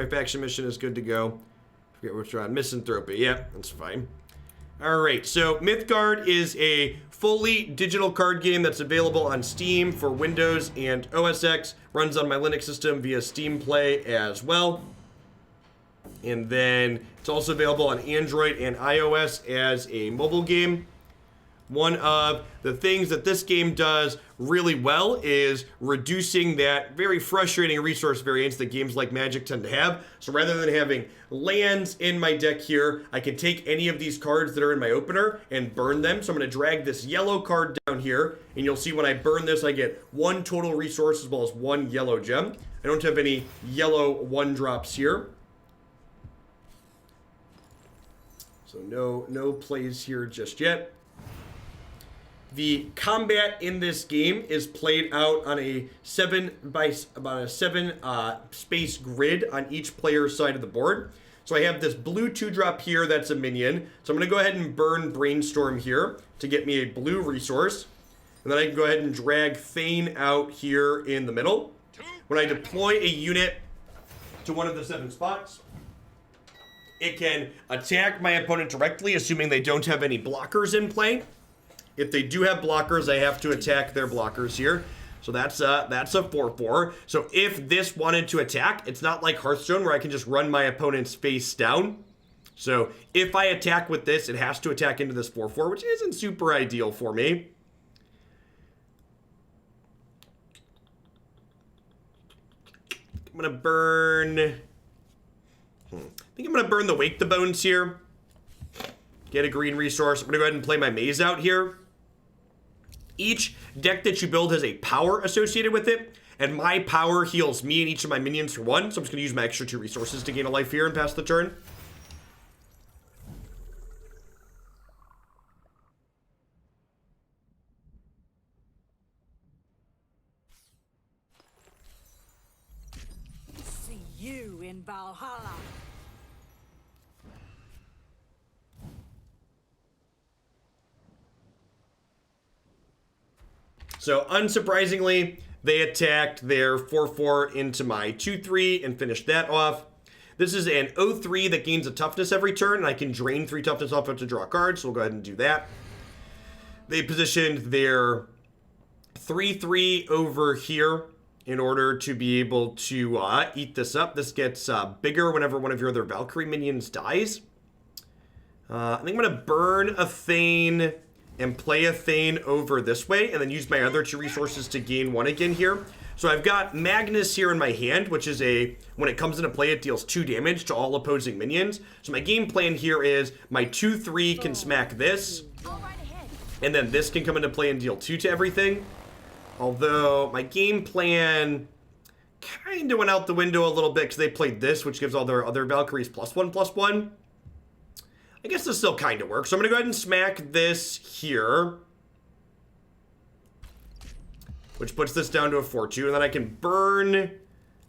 my faction mission is good to go. Forget which one. Misanthropia. Yeah, that's fine. Alright, so Mythgard is a fully digital card game that's available on Steam for Windows and OS X. Runs on my Linux system via Steam Play as well. And then it's also available on Android and iOS as a mobile game. One of the things that this game does really well is reducing that very frustrating resource variance that games like Magic tend to have. So rather than having lands in my deck here, I can take any of these cards that are in my opener and burn them. So I'm going to drag this yellow card down here, and you'll see when I burn this, I get 1 total resource as well as 1 yellow gem. I don't have any yellow 1-drops here. So no plays here just yet. The combat in this game is played out on a 7 space grid on each player's side of the board. So I have this blue 2-drop here that's a minion. So I'm going to go ahead and burn Brainstorm here to get me a blue resource. And then I can go ahead and drag Thane out here in the middle. When I deploy a unit to one of the 7 spots, it can attack my opponent directly, assuming they don't have any blockers in play. If they do have blockers, I have to attack their blockers here. So that's a 4/4. So if this wanted to attack, it's not like Hearthstone where I can just run my opponent's face down. So if I attack with this, it has to attack into this 4/4, which isn't super ideal for me. I'm gonna burn... I think I'm gonna burn the Wake the Bones here. Get a green resource. I'm gonna go ahead and play my maze out here. Each deck that you build has a power associated with it, and my power heals me and each of my minions for 1, so I'm just going to use my extra 2 resources to gain a life here and pass the turn. See you in Valhalla. So, unsurprisingly, they attacked their 4/4 into my 2/3 and finished that off. This is an 0/3 that gains a toughness every turn, and I can drain 3 toughness off it to draw a card, so we'll go ahead and do that. They positioned their 3/3 over here in order to be able to eat this up. This gets bigger whenever one of your other Valkyrie minions dies. I think I'm going to burn a Thane and play a Thane over this way, and then use my other 2 resources to gain 1 again here. So I've got Magnus here in my hand, which is when it comes into play, it deals 2 damage to all opposing minions. So my game plan here is my 2/3 can smack this, and then this can come into play and deal 2 to everything. Although my game plan kind of went out the window a little bit because they played this, which gives all their other Valkyries +1/+1. I guess this still kind of works. So I'm going to go ahead and smack this here, which puts this down to a 4/2. And then I can burn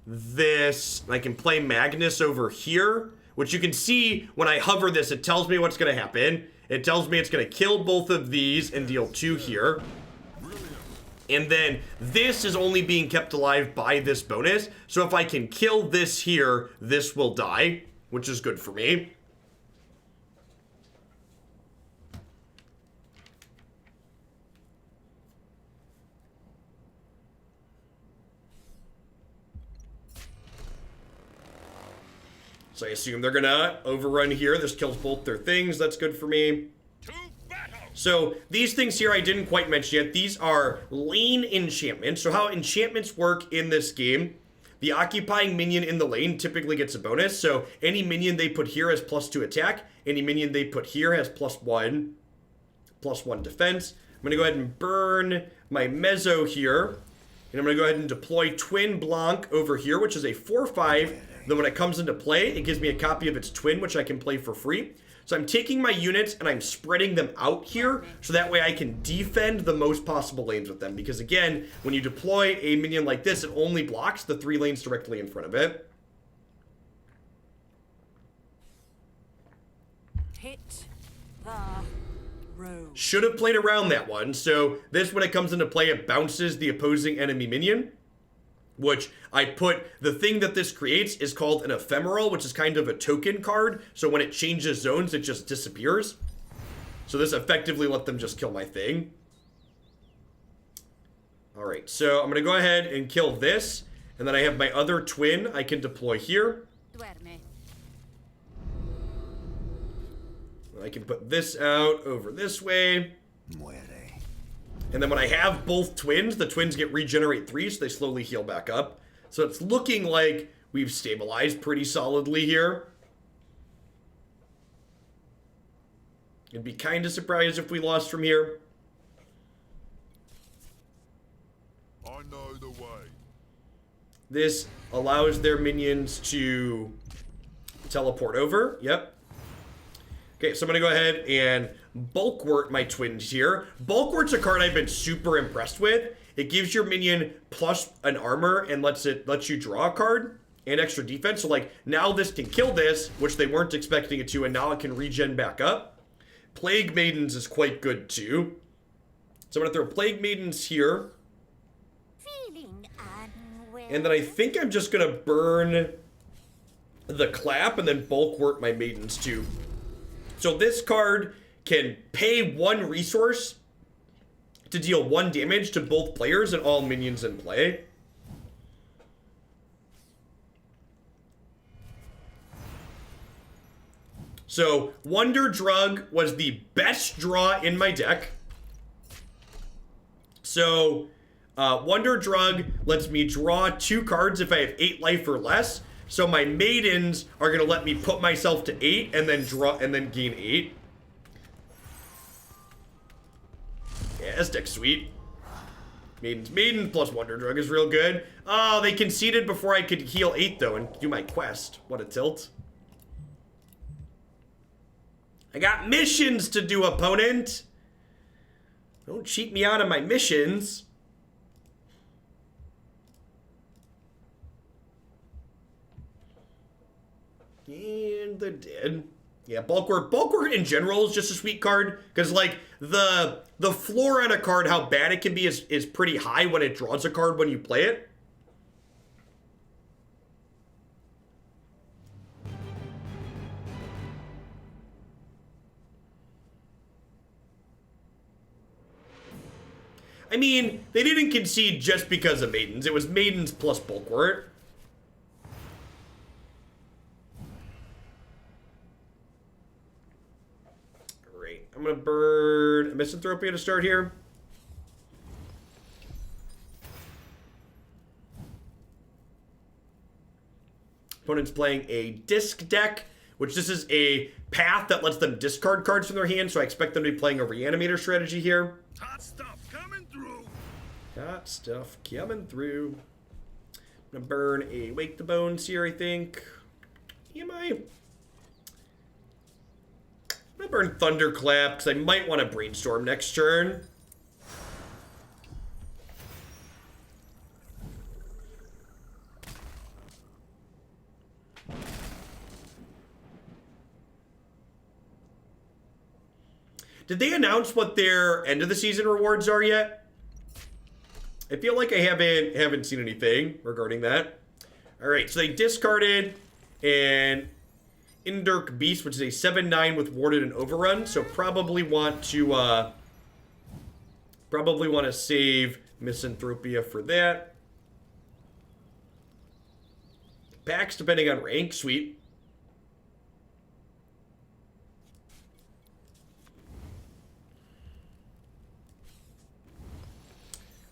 this. And I can play Magnus over here, which you can see when I hover this, it tells me what's going to happen. It tells me it's going to kill both of these and deal 2 here. And then this is only being kept alive by this bonus. So if I can kill this here, this will die, which is good for me. So I assume they're gonna overrun here. This kills both their things. That's good for me. So these things here I didn't quite mention yet. These are lane enchantments. So how enchantments work in this game, the occupying minion in the lane typically gets a bonus. So any minion they put here has +2 attack. Any minion they put here has +1 defense. I'm gonna go ahead and burn my meso here. And I'm gonna go ahead and deploy twin blanque over here, which is a 4/5. Then when it comes into play, it gives me a copy of its twin, which I can play for free. So I'm taking my units and I'm spreading them out here, so that way I can defend the most possible lanes with them. Because again, when you deploy a minion like this, it only blocks the 3 lanes directly in front of it. Hit the road. Should have played around that one. So this, when it comes into play, it bounces the opposing enemy minion. which I put, the thing that this creates is called an ephemeral, which is kind of a token card. So when it changes zones, it just disappears. So this effectively let them just kill my thing. All right, so I'm gonna go ahead and kill this. And then I have my other twin I can deploy here. I can put this out over this way. And then when I have both twins, the twins get regenerate 3, so they slowly heal back up. So it's looking like we've stabilized pretty solidly here. I'd be kind of surprised if we lost from here. I know the way. This allows their minions to teleport over. Yep. Okay, so I'm going to go ahead and bulwark my twins here. Bulwark's a card I've been super impressed with. It gives your minion plus an armor and lets you draw a card and extra defense. So like now this can kill this, which they weren't expecting it to, and now it can regen back up. Plague Maidens is quite good too. So I'm going to throw Plague Maidens here. And then I think I'm just going to burn the clap and then bulwark my maidens too. So this card can pay 1 resource to deal 1 damage to both players and all minions in play. So Wonder Drug was the best draw in my deck. So Wonder Drug lets me draw 2 cards if I have 8 life or less. So my maidens are gonna let me put myself to 8 and then draw and then gain 8. Yeah, this deck's sweet. Maiden plus Wonder Drug is real good. Oh, they conceded before I could heal 8 though and do my quest. What a tilt. I got missions to do, opponent. Don't cheat me out of my missions. And they're dead. Yeah, bulwark. Bulwark in general is just a sweet card. Because, like, the floor on a card, how bad it can be is pretty high when it draws a card when you play it. I mean, they didn't concede just because of maidens. It was maidens plus bulwark. Great. I'm going to burn a misanthropia to start here. Opponent's playing a disc deck, which this is a path that lets them discard cards from their hand, so I expect them to be playing a reanimator strategy here. Hot stuff coming through. Hot stuff coming through. I'm gonna burn a Wake the Bones here, I think. Am I? I'm gonna burn Thunderclap, because I might want to brainstorm next turn. Did they announce what their end of the season rewards are yet? I feel like I haven't seen anything regarding that. All right, so they discarded an Indirk Beast, which is a 7/9 with warded and overrun. So probably want to save Misanthropia for that. Packs depending on rank, sweet.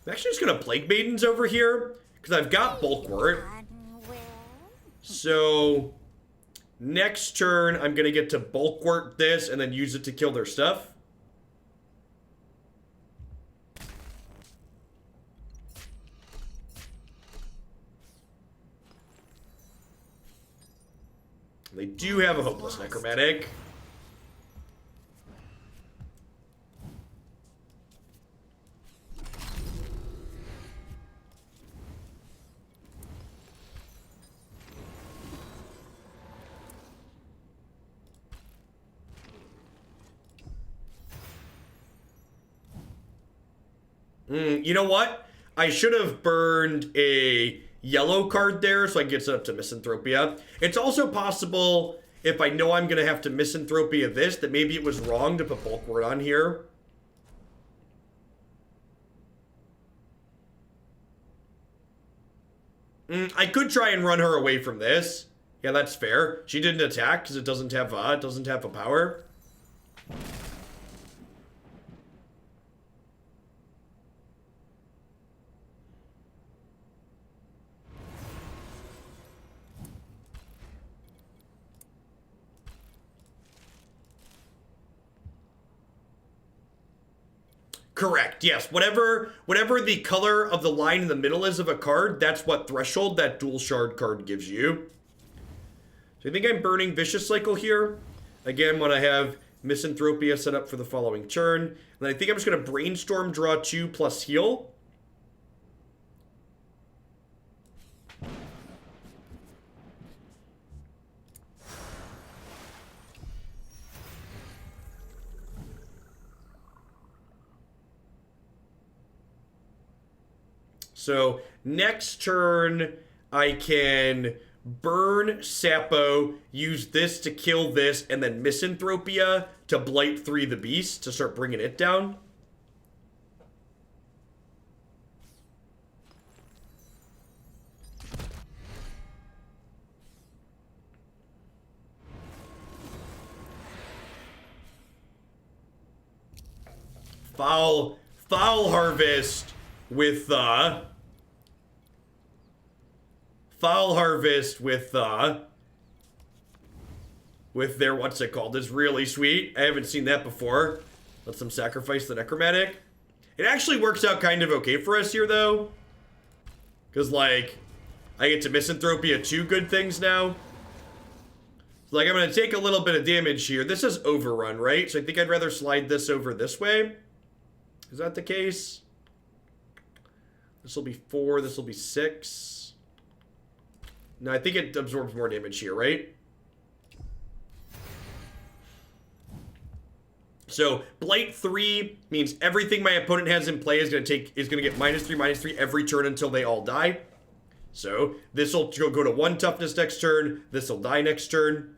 I'm actually just gonna Plague Maidens over here because I've got Bulwark. So next turn, I'm gonna get to Bulwark this and then use it to kill their stuff. They do have a Hopeless Necromantic. You know what? I should have burned a yellow card there, so I can get set up to misanthropia. It's also possible, if I know I'm going to have to misanthropia this, that maybe it was wrong to put bulwark on here. I could try and run her away from this. Yeah, that's fair. She didn't attack because it doesn't have a power. Correct, yes. Whatever the color of the line in the middle is of a card, that's what threshold that dual shard card gives you. So I think I'm burning Vicious Cycle here. Again, when I have Misanthropia set up for the following turn. And then I think I'm just going to Brainstorm, draw 2 plus heal. So next turn, I can burn Sapo, use this to kill this, and then Misanthropia to Blight 3 the Beast to start bringing it down. Foul Harvest with Foul Harvest with their, what's it called? It's really sweet. I haven't seen that before. Let them sacrifice the necromantic. It actually works out kind of okay for us here, though. Because, like, I get to Misanthropia 2 good things now. So, like, I'm going to take a little bit of damage here. This is Overrun, right? So I think I'd rather slide this over this way. Is that the case? This will be 4. This will be 6. No, I think it absorbs more damage here, right? So Blight 3 means everything my opponent has in play is gonna get -3/-3 every turn until they all die. So this will go to 1 toughness next turn. This will die next turn.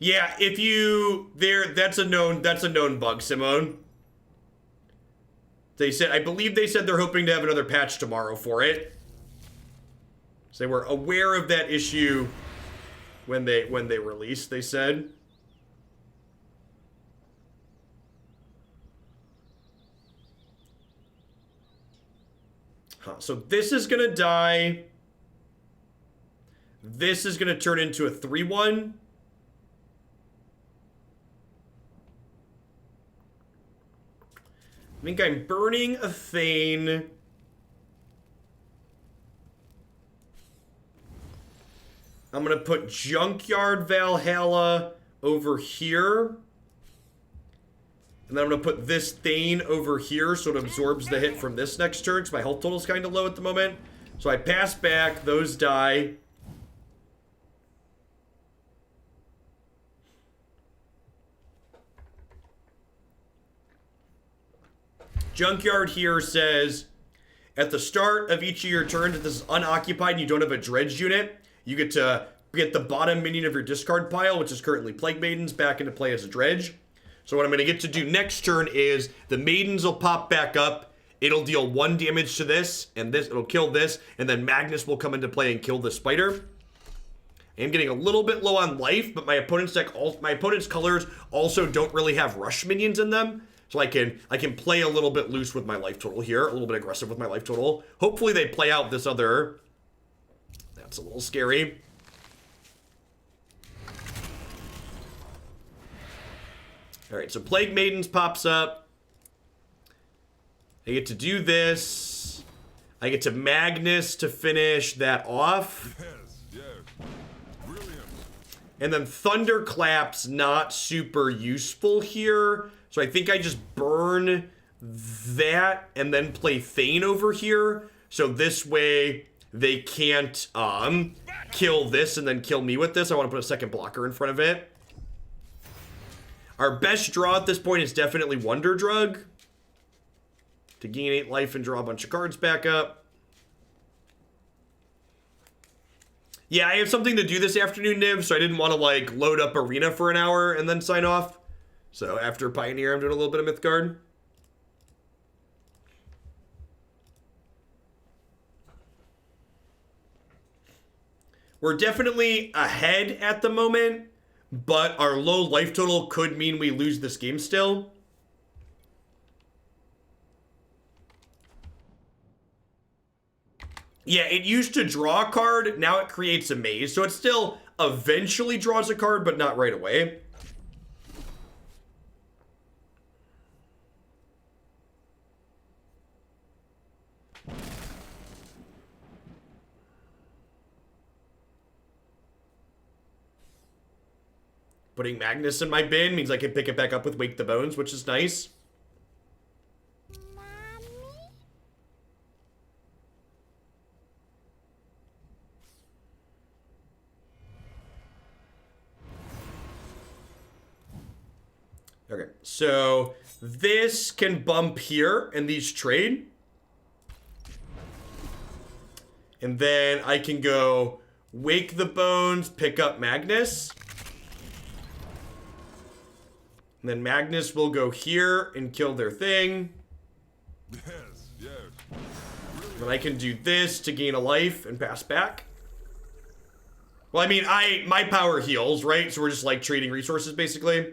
Yeah, if you that's a known bug, Simone. I believe they said they're hoping to have another patch tomorrow for it. So they were aware of that issue when they released, they said. So this is gonna die. This is gonna turn into a 3/1. I think I'm burning a thane. I'm going to put Junkyard Valhalla over here. And then I'm going to put this thane over here so it absorbs the hit from this next turn because my health total is kind of low at the moment. So I pass back, those die. Junkyard here says, at the start of each of your turns, if this is unoccupied and you don't have a dredge unit, you get to get the bottom minion of your discard pile, which is currently Plague Maidens, back into play as a dredge. So what I'm going to get to do next turn is the Maidens will pop back up. It'll deal 1 damage to this, and this it'll kill this, and then Magnus will come into play and kill the spider. I'm getting a little bit low on life, but my opponent's colors also don't really have rush minions in them. So I can play a little bit loose with my life total here, a little bit aggressive with my life total. Hopefully they play out this other. That's a little scary. All right, so Plague Maidens pops up. I get to do this. I get to Magnus to finish that off. Yes, brilliant. And then Thunderclap's not super useful here. So I think I just burn that and then play Thane over here. So this way they can't kill this and then kill me with this. I want to put a second blocker in front of it. Our best draw at this point is definitely Wonder Drug. To gain 8 life and draw a bunch of cards back up. Yeah, I have something to do this afternoon, Niv, so I didn't want to, like, load up Arena for an hour and then sign off. So after Pioneer, I'm doing a little bit of Mythgard. We're definitely ahead at the moment, but our low life total could mean we lose this game still. Yeah, it used to draw a card, now it creates a maze, so it still eventually draws a card, but not right away. Putting Magnus in my bin means I can pick it back up with Wake the Bones, which is nice. Okay, so this can bump here and these trade. And then I can go Wake the Bones, pick up Magnus. And then Magnus will go here and kill their thing. Yes, yes. Then I can do this to gain a life and pass back. Well, I mean, my power heals, right? So we're just like trading resources, basically.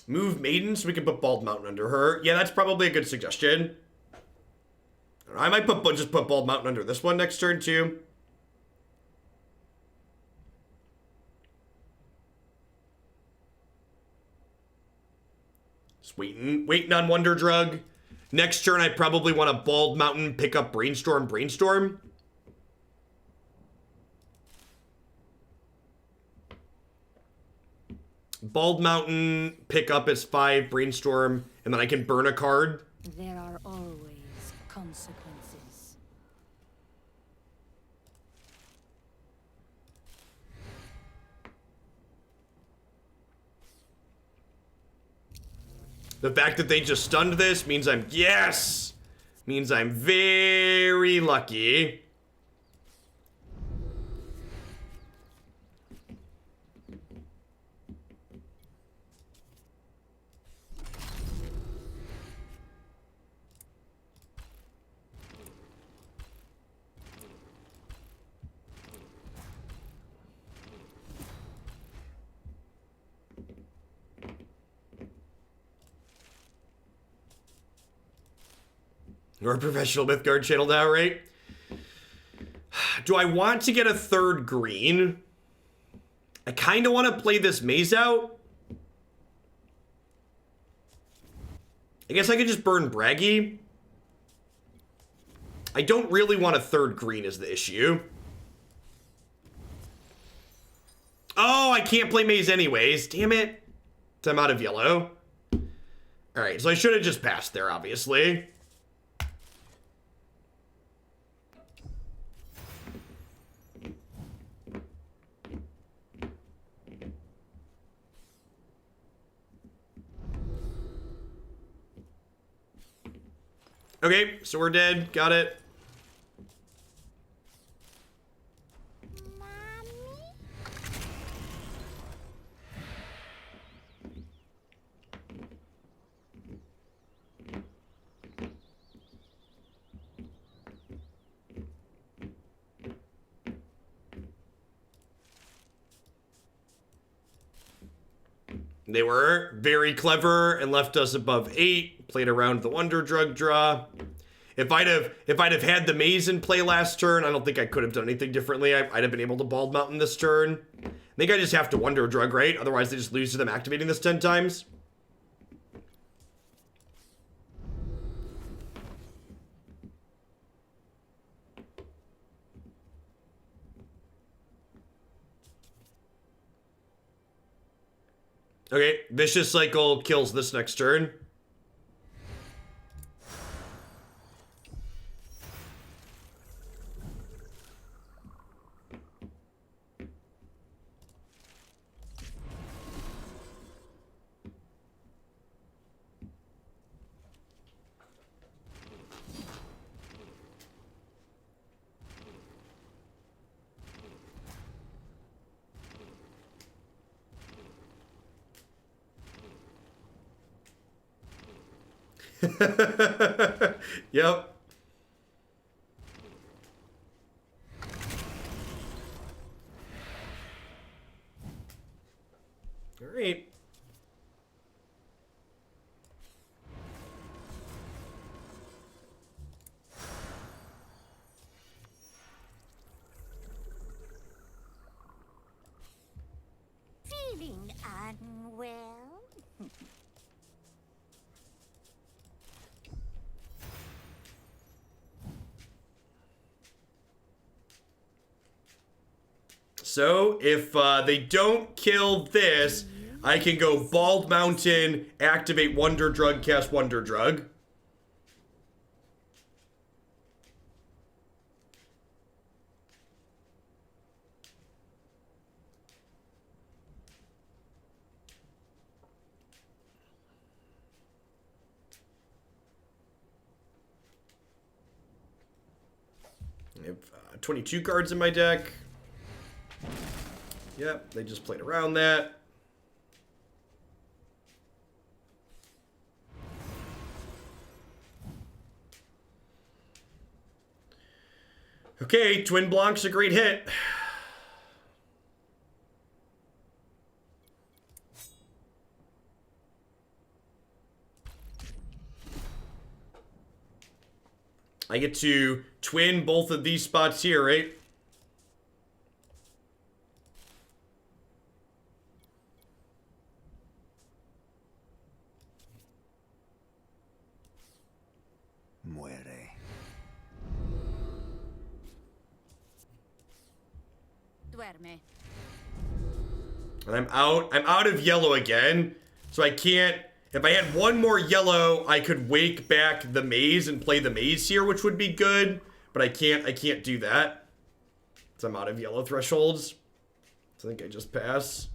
Move Maidens so we can put Bald Mountain under her. Yeah, that's probably a good suggestion. I might just put Bald Mountain under this one next turn, too. Just waiting on Wonder Drug. Next turn, I probably want a Bald Mountain, pick up Brainstorm. Bald Mountain, pick up as 5, Brainstorm, and then I can burn a card. There are always consequences. The fact that they just stunned this means means I'm very lucky. You're a professional Mythgard channel now, right? Do I want to get a 3rd green? I kind of want to play this maze out. I guess I could just burn Bragi. I don't really want a 3rd green is the issue. Oh, I can't play maze anyways. Damn it. I'm out of yellow. Alright, so I should have just passed there, obviously. Okay, so we're dead. Got it. They were very clever and left us above 8. Played around the Wonder Drug draw. If I'd have had the maze in play last turn, I don't think I could have done anything differently. I'd have been able to Bald Mountain this turn. I think I just have to Wonder Drug, right? Otherwise, they just lose to them activating this 10 times. Okay, Vicious Cycle kills this next turn. Yep. All right. Feeling unwell? So, if they don't kill this, I can go Bald Mountain, activate Wonder Drug, cast Wonder Drug. I have 22 cards in my deck. Yep, they just played around that. Okay, Twin Blanque's a great hit. I get to twin both of these spots here, right? Muere. Duerme. And I'm out of yellow again. So I can't, if I had one more yellow, I could wake back the maze and play the maze here, which would be good. But I can't do that. So I'm out of yellow thresholds. So I think I just pass.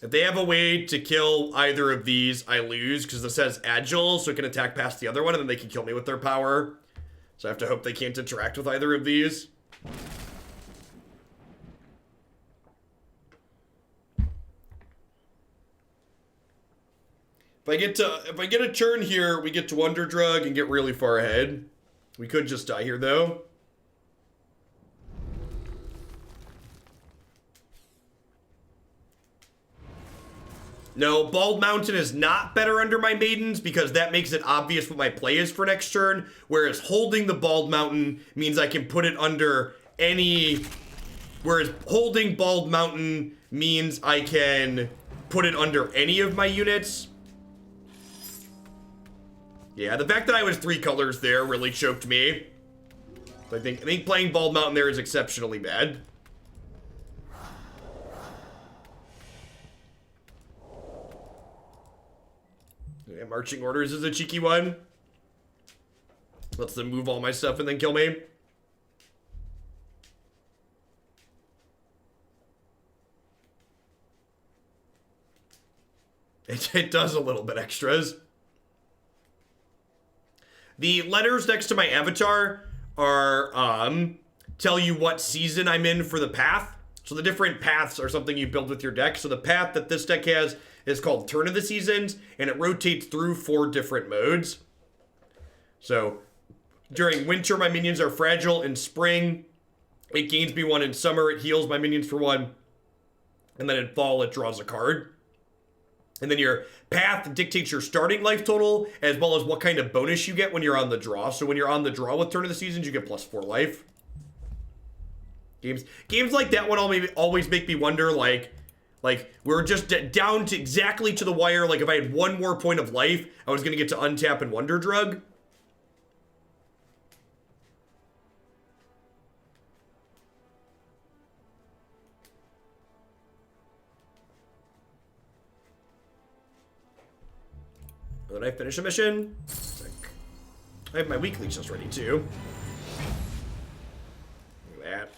If they have a way to kill either of these, I lose, because this has agile, so it can attack past the other one, and then they can kill me with their power. So I have to hope they can't interact with either of these. If I get a turn here, we get to Wonder Drug and get really far ahead. We could just die here, though. No, Bald Mountain is not better under my Maidens because that makes it obvious what my play is for next turn, whereas holding the Bald Mountain means I can put it under any... Whereas holding Bald Mountain means I can put it under any of my units. Yeah, the fact that I was 3 colors there really choked me. So I think playing Bald Mountain there is exceptionally bad. Yeah, marching orders is a cheeky one. Lets them move all my stuff and then kill me. It does a little bit extras. The letters next to my avatar are, tell you what season I'm in for the path. So the different paths are something you build with your deck. So the path that this deck has is called Turn of the Seasons, and it rotates through 4 different modes. So during winter, my minions are fragile. In spring, it gains me 1. In summer, it heals my minions for 1. And then in fall, it draws a card. And then your path dictates your starting life total, as well as what kind of bonus you get when you're on the draw. So when you're on the draw with Turn of the Seasons, you get +4 life. Games like that one always make me wonder, like we're just down to exactly to the wire. Like if I had 1 more point of life, I was gonna get to untap and Wonder Drug. Did I finish a mission? Sick. I have my weekly just ready too. Look at that.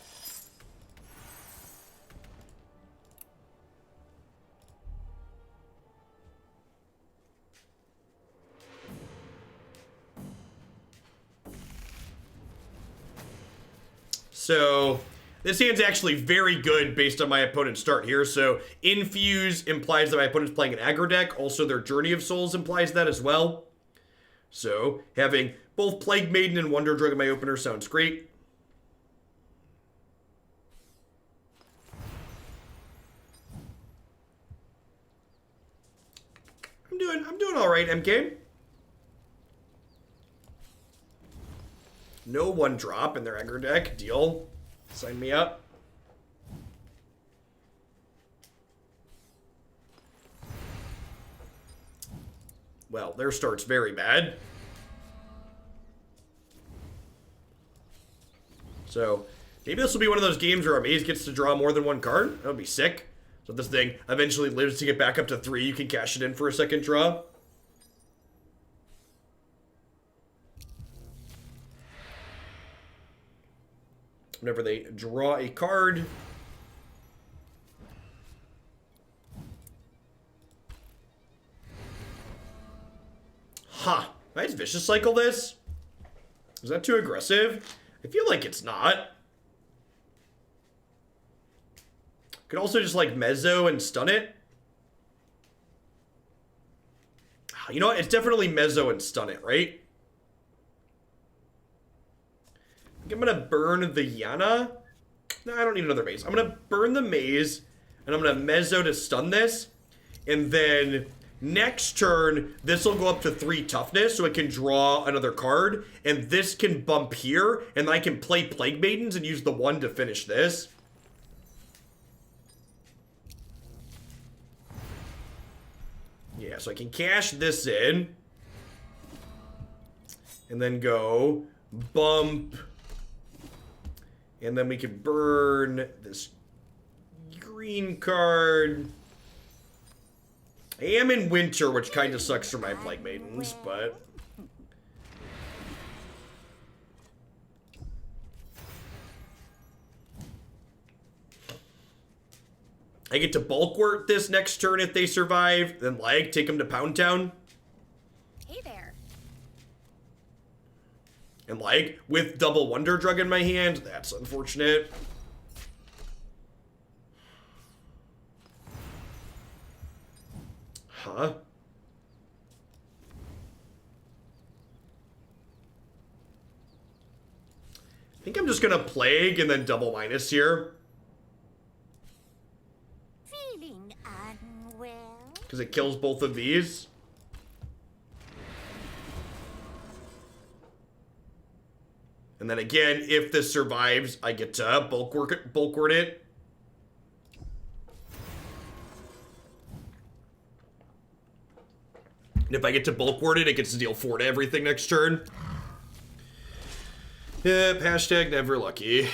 So this hand's actually very good based on my opponent's start here. So Infuse implies that my opponent's playing an aggro deck. Also, their Journey of Souls implies that as well. So having both Plague Maiden and Wonder Drug in my opener sounds great. I'm doing all right, MK. No 1-drop in their aggro deck. Deal. Sign me up. Well, their start's very bad. So, maybe this will be one of those games where Amaze gets to draw more than one card. That would be sick. So if this thing eventually lives to get back up to 3, you can cash it in for a second draw. Whenever they draw a card. Huh. Can I just Vicious Cycle this? Is that too aggressive? I feel like it's not. Could also just like meso and stun it. You know what? It's definitely meso and stun it, right? I think I'm gonna burn the yana. No, I don't need another maze. I'm gonna burn the maze, and I'm gonna meso to stun this, and then next turn this will go up to 3 toughness, so it can draw another card, and this can bump here, and I can play Plague Maidens and use the 1 to finish this. Yeah, so I can cash this in, and then go bump. And then we can burn this green card. I am in winter, which kind of sucks for my Plague Maidens, but... I get to bulwark this next turn if they survive, then lag, take them to Pound Town. Hey there. And like, with double Wonder Drug in my hand, that's unfortunate. Huh? I think I'm just gonna Plague and then double minus here. Feeling unwell? Because it kills both of these. And then again, if this survives, I get to bulwark it. And if I get to bulwark it, it gets to deal 4 to everything next turn. Yep, hashtag never lucky.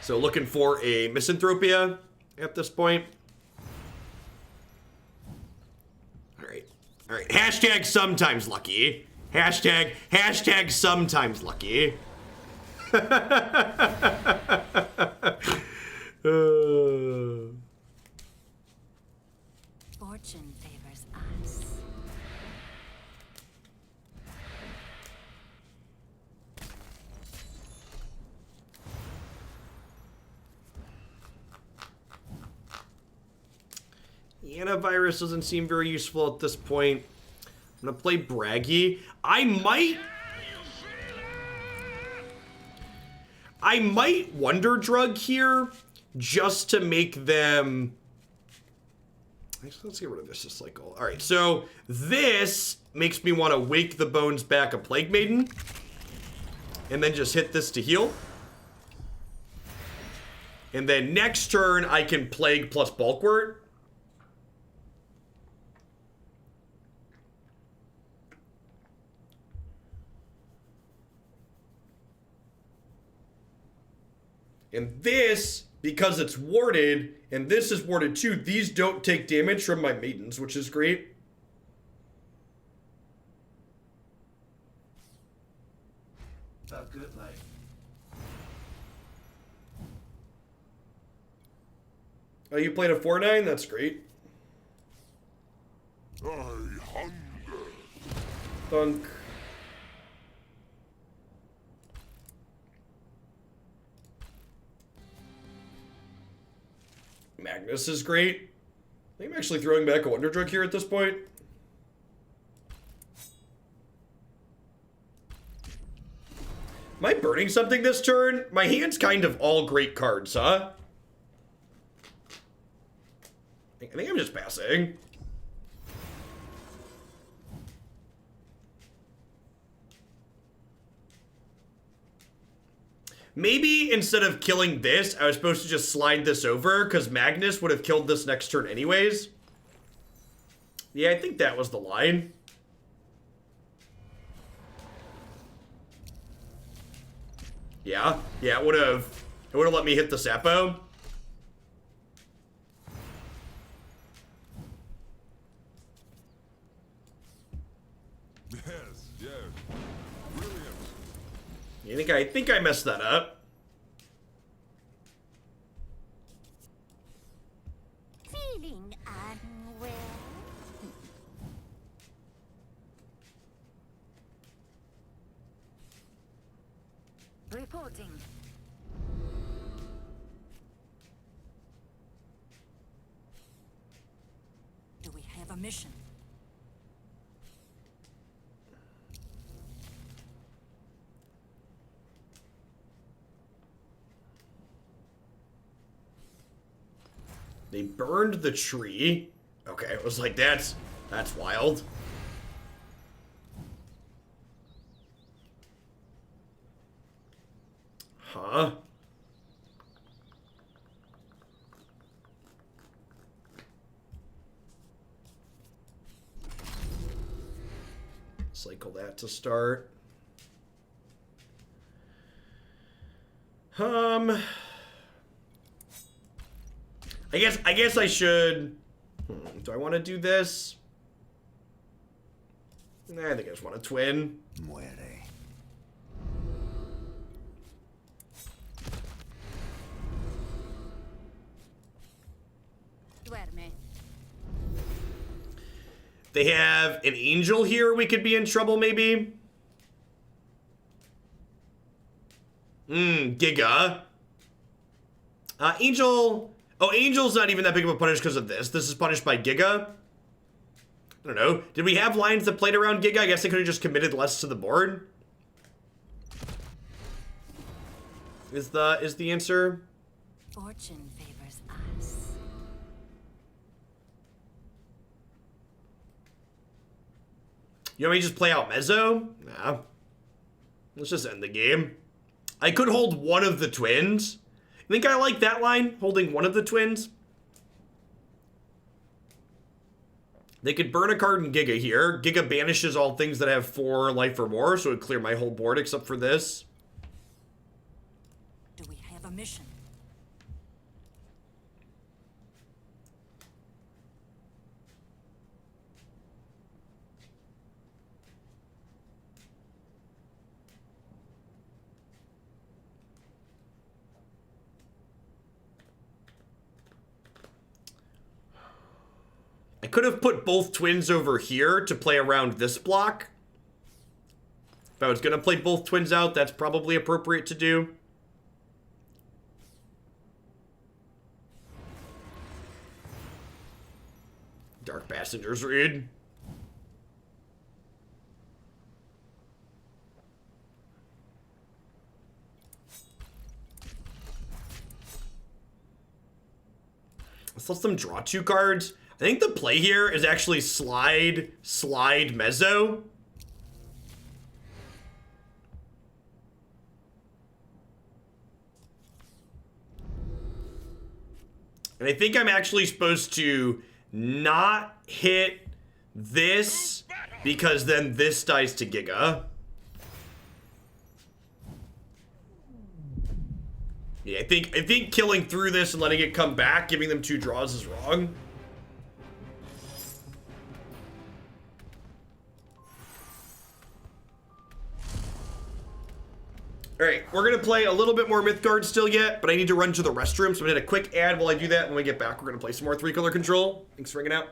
So looking for a misanthropia at this point. All right. Hashtag sometimes lucky. Hashtag sometimes lucky. Fortune favors us. Yana virus doesn't seem very useful at this point. I'm gonna play bragi. I might Wonder Drug here just to make them. Actually, let's get rid of this cycle. All right, so this makes me want to wake the bones back a Plague Maiden, and then just hit this to heal. And then next turn I can Plague plus Bulwark. And this, because it's warded, and this is warded too, these don't take damage from my maidens, which is great. A good life. Oh, you played a 4/9? That's great. I hunger. Thunk. Magnus is great. I think I'm actually throwing back a Wonder Drug here at this point. Am I burning something this turn? My hand's kind of all great cards, huh? I think I'm just passing. Maybe instead of killing this, I was supposed to just slide this over, because Magnus would have killed this next turn anyways. Yeah, I think that was the line. Yeah, it would have let me hit the sapo. Yes, yeah. Brilliant. I think I messed that up. Feeling unwell? Reporting. Do we have a mission? They burned the tree. Okay, it was like, that's wild. Huh? Cycle that to start. I guess I should. Do I want to do this? Nah, I think I just want to twin. Muere. Duerme. They have an angel here. We could be in trouble, maybe. Giga. Angel. Oh, Angel's not even that big of a punish because of this. This is punished by Giga. I don't know. Did we have lines that played around Giga? I guess they could have just committed less to the board. Is the answer? Fortune favors us. You want me to just play out Meso? Nah. Let's just end the game. I could hold one of the twins. I think I like that line, holding one of the twins. They could burn a card in Giga here. Giga banishes all things that have 4 life or more, so it would clear my whole board except for this. Do we have a mission? I could have put both twins over here to play around this block. If I was going to play both twins out, that's probably appropriate to do. Dark Passengers read. Let's let them draw 2 cards. I think the play here is actually slide Meso. And I think I'm actually supposed to not hit this because then this dies to Giga. Yeah, I think killing through this and letting it come back, giving them 2 draws is wrong. Alright, we're going to play a little bit more Mythgard still yet, but I need to run to the restroom, so I'm going to hit a quick ad while I do that. When we get back, we're going to play some more 3-color control. Thanks for hanging out.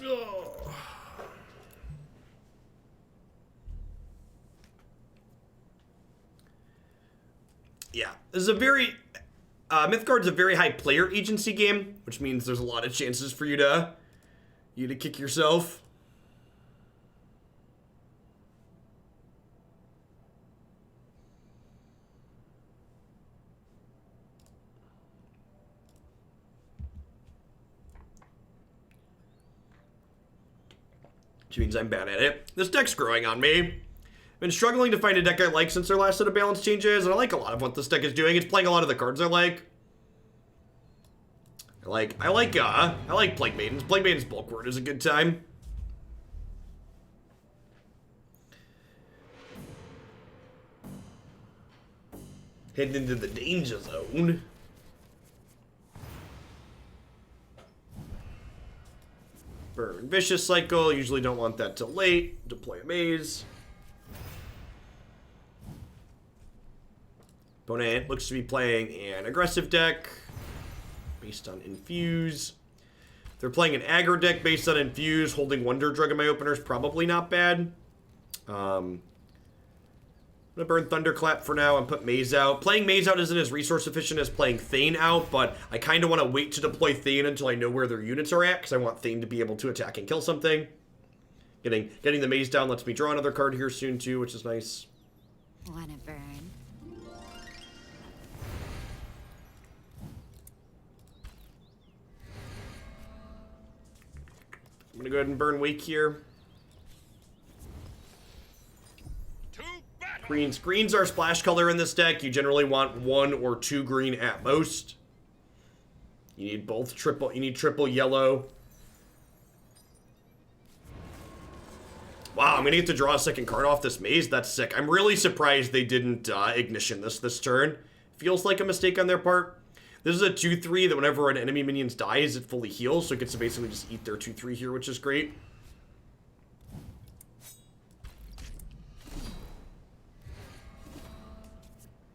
Oh. Yeah, this is a very Mythgard's a very high player agency game, which means there's a lot of chances for you to kick yourself. Which means I'm bad at it. This deck's growing on me. I've been struggling to find a deck I like since their last set of balance changes, and I like a lot of what this deck is doing. It's playing a lot of the cards I like. I like Plague Maidens. Plague Maidens Bulwark is a good time. Heading into the danger zone. Burn Vicious Cycle, usually don't want that till late. Deploy a maze. Opponent looks to be playing an aggressive deck based on Infuse. If they're playing an aggro deck based on Infuse, holding Wonder Drug in my opener is probably not bad. I'm gonna burn Thunderclap for now and put Maze out. Playing Maze out isn't as resource efficient as playing Thane out, but I kind of want to wait to deploy Thane until I know where their units are at, because I want Thane to be able to attack and kill something. Getting the Maze down lets me draw another card here soon too, which is nice. Wanna burn? I'm gonna go ahead and burn Wake here. Greens are splash color in this deck. You generally want 1 or 2 green at most. You need you need triple yellow. Wow, I'm gonna get to draw a second card off this maze. That's sick. I'm really surprised they didn't ignition this turn. Feels like a mistake on their part. This is a 2/3 that whenever an enemy minion dies, it fully heals, so it gets to basically just eat their 2/3 here, which is great.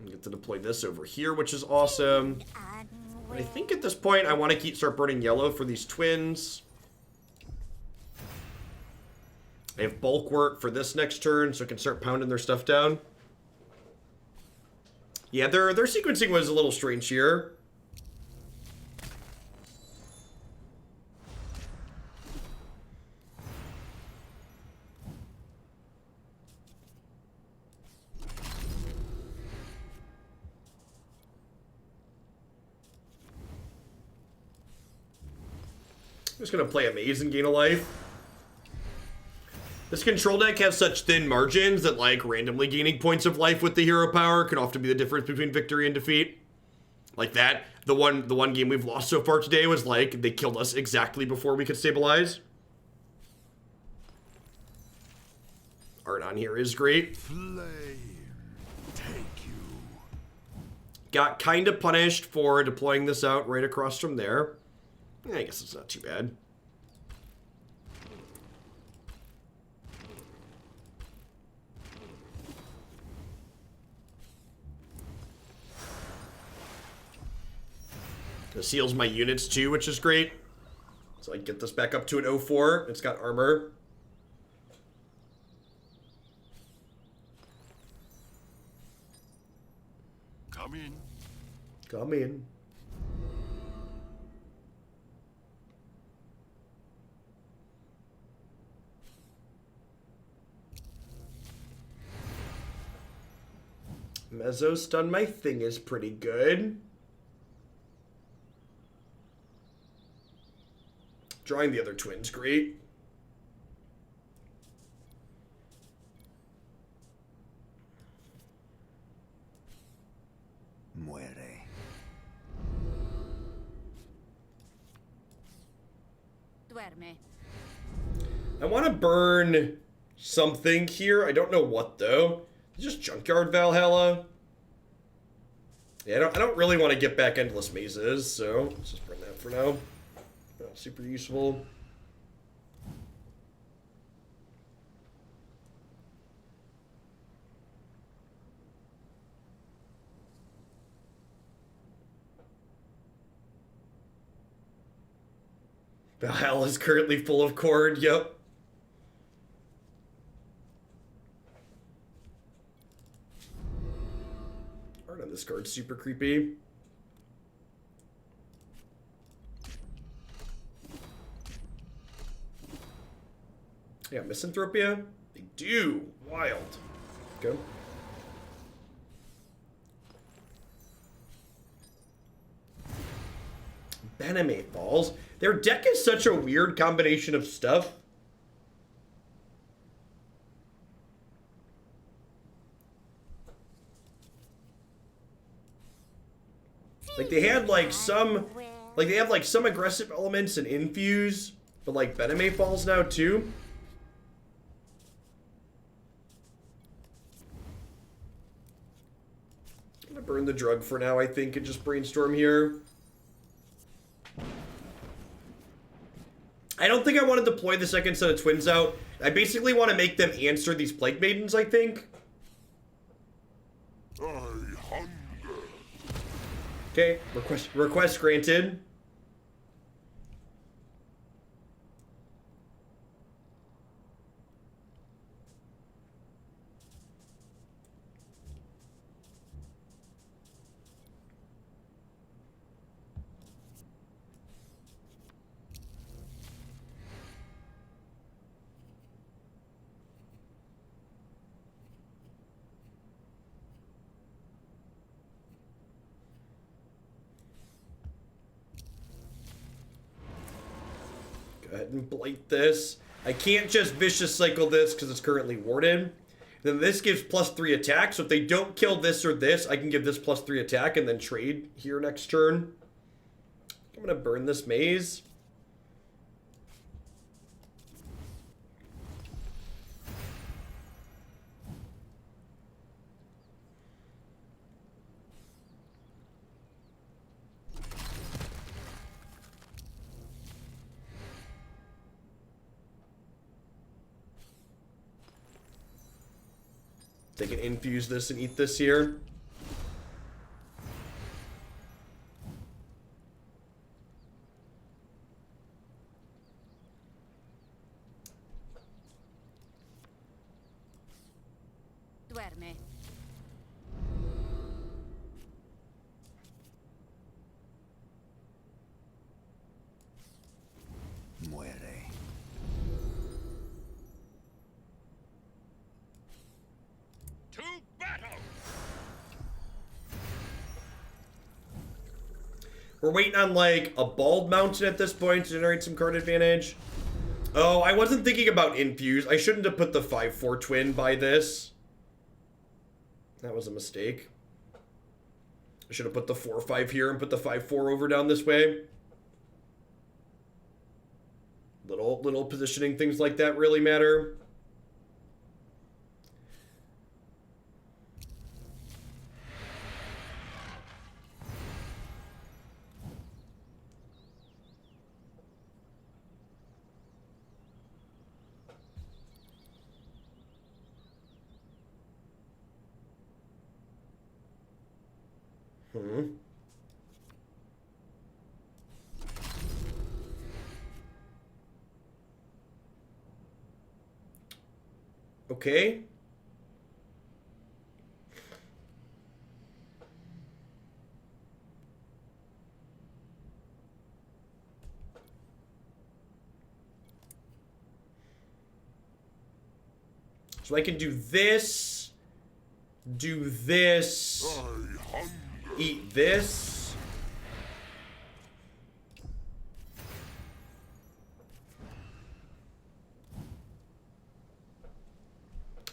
Get to deploy this over here, which is awesome. I think at this point I want to start burning yellow for these twins. I have Bulwark for this next turn, so I can start pounding their stuff down. Yeah, their sequencing was a little strange here. I'm just going to play a maze and gain a life. This control deck has such thin margins that, like, randomly gaining points of life with the hero power can often be the difference between victory and defeat. Like that. The one game we've lost so far today was, like, they killed us exactly before we could stabilize. Art on here is great. Flame, take you. Got kind of punished for deploying this out right across from there. I guess it's not too bad. It seals my units too, which is great. So I get this back up to an 04. It's got armor. Come in. Come in. Meso stun my thing is pretty good. Drawing the other twins, great. Muere. Duerme. I want to burn something here. I don't know what though. Just junkyard Valhalla. Yeah, I don't really want to get back endless mazes, so let's just burn that for now. Not super useful. Valhalla is currently full of cord, yep. Art on this card's super creepy. Yeah, misanthropia? They do. Wild. Go. Bename Falls. Their deck is such a weird combination of stuff. Like they had like some, they have like some aggressive elements and infuse, but like Bename Falls now too. I'm gonna burn the drug for now, I think, and just brainstorm here. I don't think I want to deploy the second set of twins out. I basically want to make them answer these plague maidens, I think. I hunger. Okay, request granted. Go ahead and blight this. I can't just vicious cycle this because it's currently warded. Then this gives +3 attack, so if they don't kill this or this, I can give this +3 attack and then trade here next turn. I'm gonna burn this maze. They can infuse this and eat this here. Duerme. Muere. To battle! We're waiting on like a bald mountain at this point to generate some card advantage. Oh, I wasn't thinking about infuse. I shouldn't have put the 5/4 twin by this. That was a mistake. I should have put the 4/5 here and put the 5/4 over down this way. Little positioning things like that really matter. Okay. So I can do this, eat this.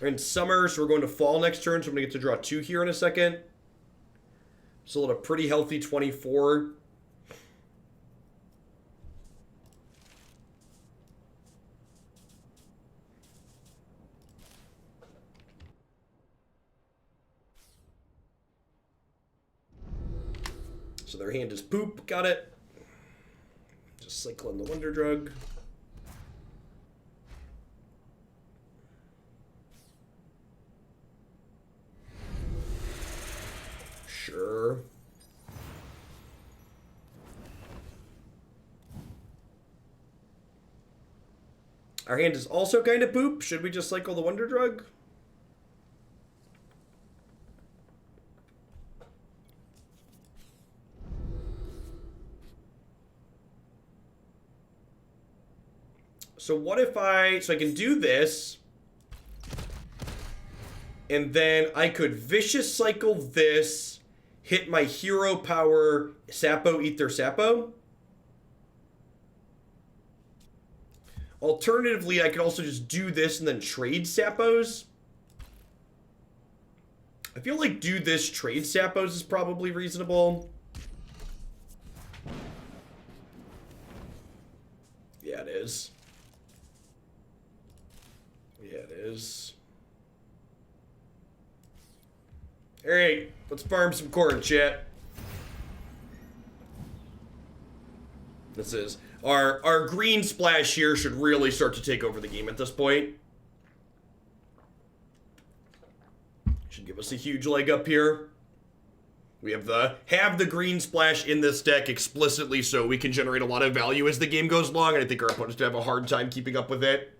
We're in summer, so we're going to fall next turn, so I'm going to get to draw 2 here in a second. Still at a pretty healthy 24. So their hand is poop. Got it. Just cycling the Wonder Drug. Sure. Our hand is also kind of poop. Should we just cycle the Wonder Drug? So what if so I can do this, and then I could vicious cycle this, hit my hero power, sapo, eat their sapo. Alternatively, I could also just do this and then trade sapos. I feel like do this, trade sapos is probably reasonable. Yeah, it is. Yeah, it is. Alright, let's farm some corn, chat. This is our green splash here should really start to take over the game at this point. Should give us a huge leg up here. We have the green splash in this deck explicitly so we can generate a lot of value as the game goes along, and I think our opponents have a hard time keeping up with it.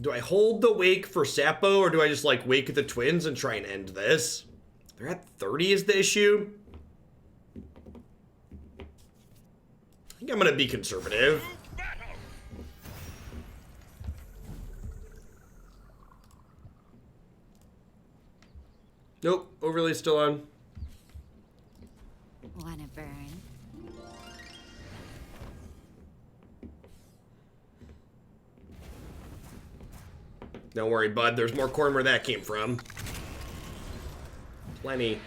Do I hold the wake for Sapo, or do I just, like, wake the twins and try and end this? They're at 30 is the issue. I think I'm going to be conservative. Nope, overlay still on. Wanna burn? Don't worry, bud. There's more corn where that came from. Plenty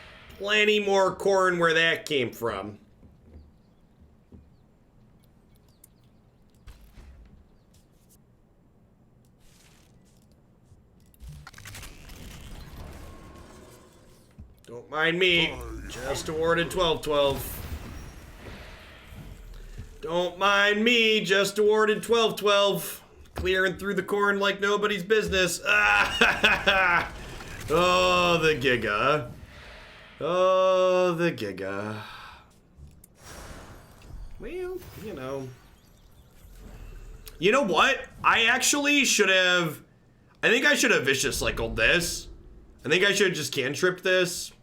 more corn where that came from. Don't mind me. Just awarded 12-12. Don't mind me. Just awarded 12-12. Clearing through the corn like nobody's business. Ah, oh, the giga. Oh, the giga. Well, you know. You know what? I actually should have... I think I should have vicious cycled this. I think I should have just cantripped this.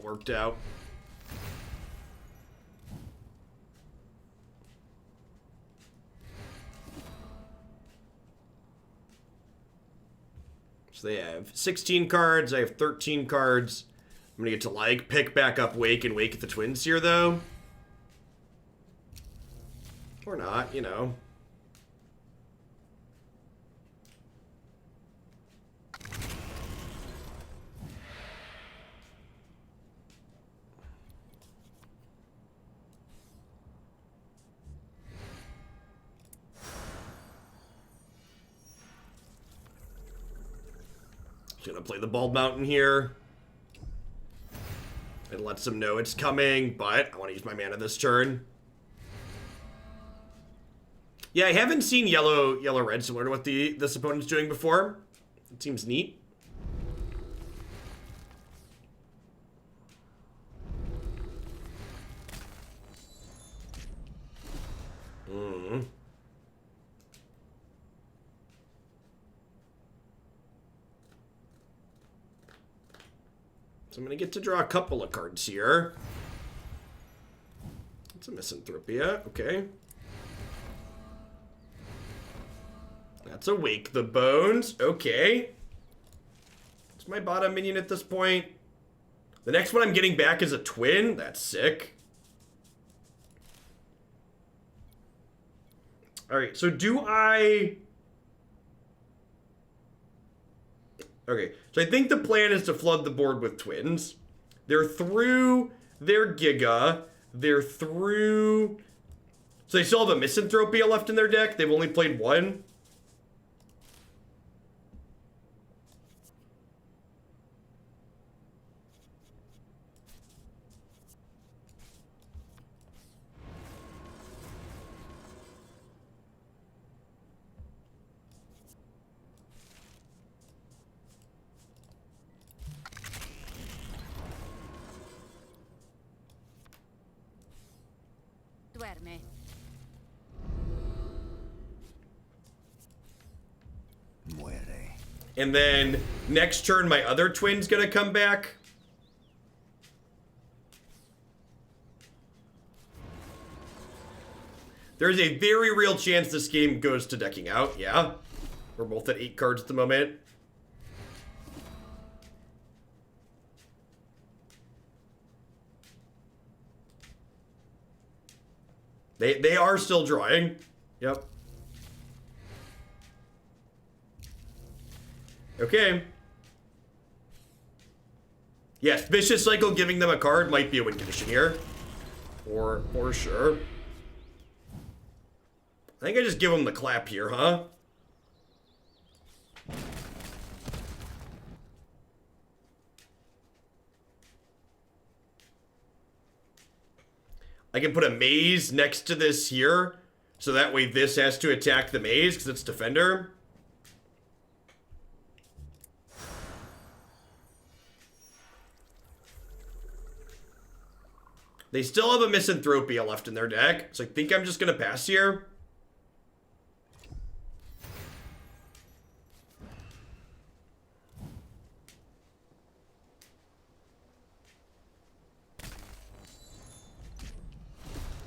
Worked out. So they have 16 cards, I have 13 cards. I'm gonna get to, like, pick back up Wake and Wake at the Twins here, though. Or not, you know. Gonna play the Bald Mountain here. It lets them know it's coming, but I want to use my mana this turn. Yeah, I haven't seen yellow-red similar to what this opponent's doing before. It seems neat. So I'm going to get to draw a couple of cards here. It's a misanthropia, okay. That's a Wake the Bones, okay. It's my bottom minion at this point. The next one I'm getting back is a twin, that's sick. Alright, so do I... Okay, so I think the plan is to flood the board with twins. They're through their Giga. They're through... So they still have a Misanthropia left in their deck. They've only played one. Duerme. Muere. And then next turn, my other twin's gonna come back. There's a very real chance this game goes to decking out, yeah. We're both at 8 cards at the moment. They are still drawing. Yep. Okay. Yes, Vicious Cycle giving them a card might be a win condition here. For sure. I think I just give them the clap here, huh? I can put a maze next to this here, so that way this has to attack the maze because it's defender. They still have a Misanthropia left in their deck, so I think I'm just gonna pass here.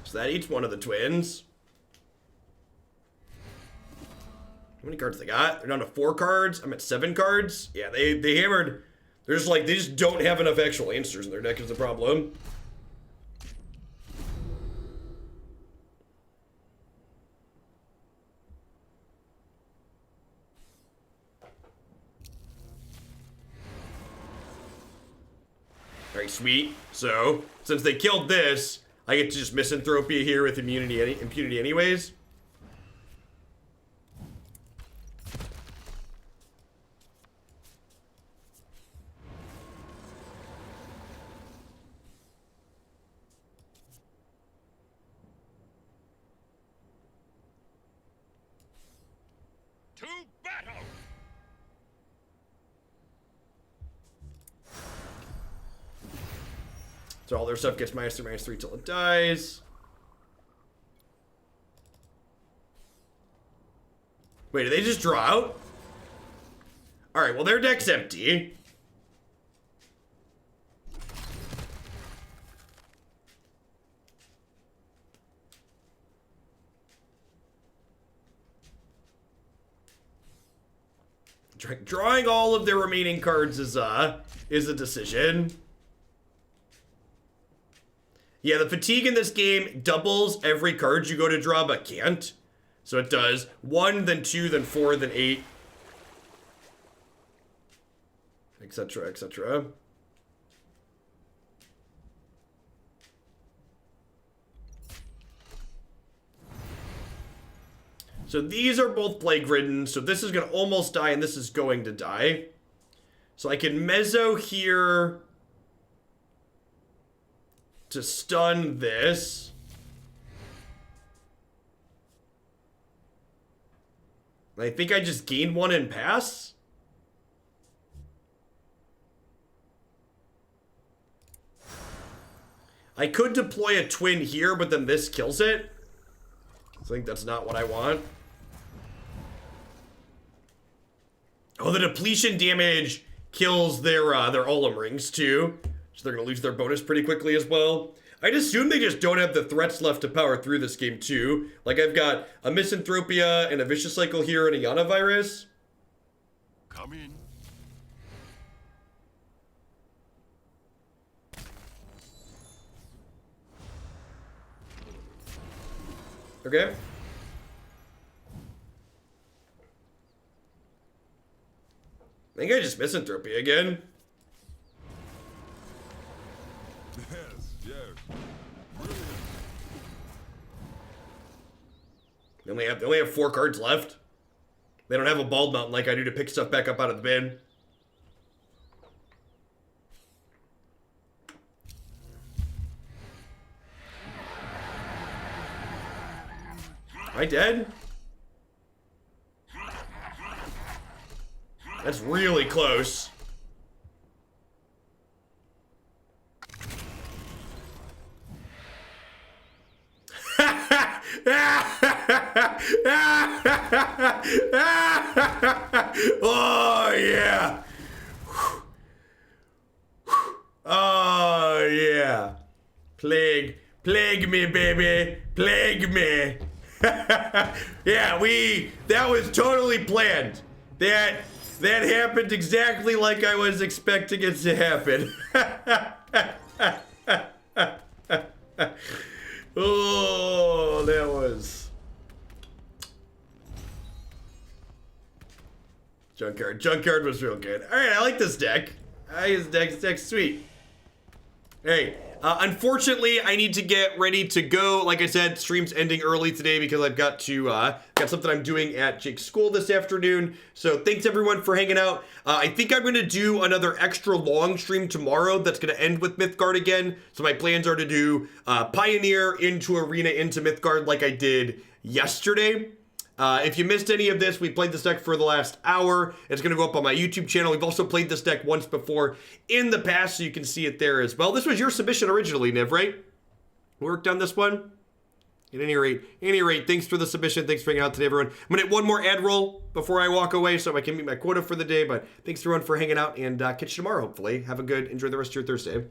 So that eats one of the twins. How many cards they got? They're down to 4 cards. I'm at 7 cards. Yeah, they hammered. They're just like, they just don't have enough actual answers in their deck is the problem. Alright, sweet. So, since they killed this, I get to just Misanthropia here with impunity anyways. To battle! So all their stuff gets -3/-3 till it dies. Wait, did they just draw out? Alright, well their deck's empty. Drawing all of their remaining cards is a decision. Yeah, the fatigue in this game doubles every card you go to draw, but can't. So it does 1, then 2, then 4, then 8, etc., etc. So these are both plague-ridden, so this is going to almost die, and this is going to die. So I can meso here to stun this. I think I just gain 1 and pass. I could deploy a twin here, but then this kills it. I think that's not what I want. Oh, the depletion damage kills their Olim rings too. So they're gonna lose their bonus pretty quickly as well. I'd assume they just don't have the threats left to power through this game too. Like I've got a misanthropia and a vicious cycle here and a yana virus. Come in. Okay. I think I just misanthropy again. Yes, yes. They only have 4 cards left. They don't have a bald mountain like I do to pick stuff back up out of the bin. Am I dead? That's really close. Oh, yeah. Oh, yeah. Plague me, baby. Plague me. Yeah, that was totally planned. That happened exactly like I was expecting it to happen. Oh, that was... Junkyard. Junkyard was real good. Alright, I like this deck. This deck's sweet. Hey, unfortunately, I need to get ready to go. Like I said, stream's ending early today because I've got to, got something I'm doing at Jake's school this afternoon. So thanks everyone for hanging out. I think I'm going to do another extra long stream tomorrow that's going to end with Mythgard again. So my plans are to do Pioneer into Arena into Mythgard like I did yesterday. If you missed any of this, we played this deck for the last hour. It's going to go up on my YouTube channel. We've also played this deck once before in the past, so you can see it there as well. This was your submission originally, Niv, right? Worked on this one? At any rate, thanks for the submission. Thanks for hanging out today, everyone. I'm going to hit one more ad roll before I walk away so I can meet my quota for the day. But thanks, everyone, for hanging out, and catch you tomorrow, hopefully. Have a good, enjoy the rest of your Thursday.